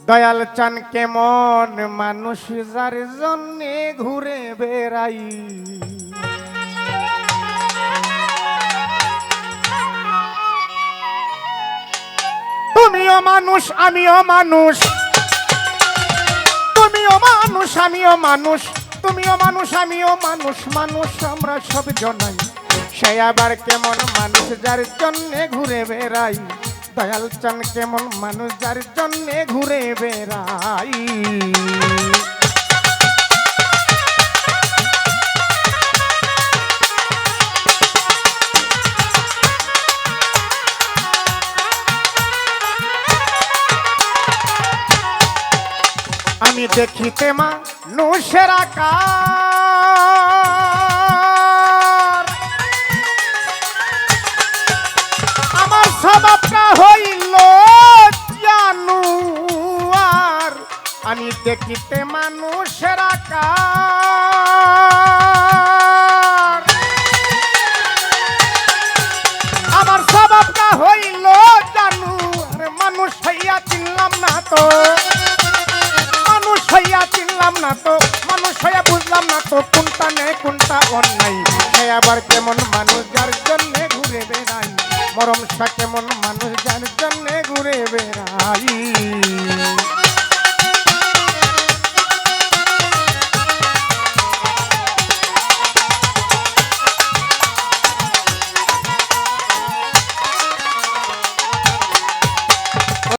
দয়াল চান কেমন মানুষ যার জন্যে ঘুরে বেড়াই। তুমিও মানুষ আমিও মানুষ, তুমিও মানুষ আমিও মানুষ, তুমিও মানুষ আমিও মানুষ, মানুষ আমরা সব জনাই। সে আবার কেমন মানুষ যার জন্যে ঘুরে বেড়াই। দয়াল চান কেমন মানুষ যার জন্যে ঘুরে বেড়াই। আমি দেখিতে মানুষের আকার, আমার স্বভাবটা হইল জানুয়ার। আমি দেখিতে মানুষের আকার, আমার স্বভাবটা হইল জানুয়ার। মানুষ হইয়া চিনলাম না তো, মানুষ হইয়া চিনলাম না তো, মানুষ হইয়া বুঝলাম না তো কোনটা নেই কোনটা অন্যায়। সে আবার কেমন মানুষ যার জন্যে ঘুরে বেড়াই। মরম সা কেমন মানুষ যার জন্যে ঘুরে বেড়াই।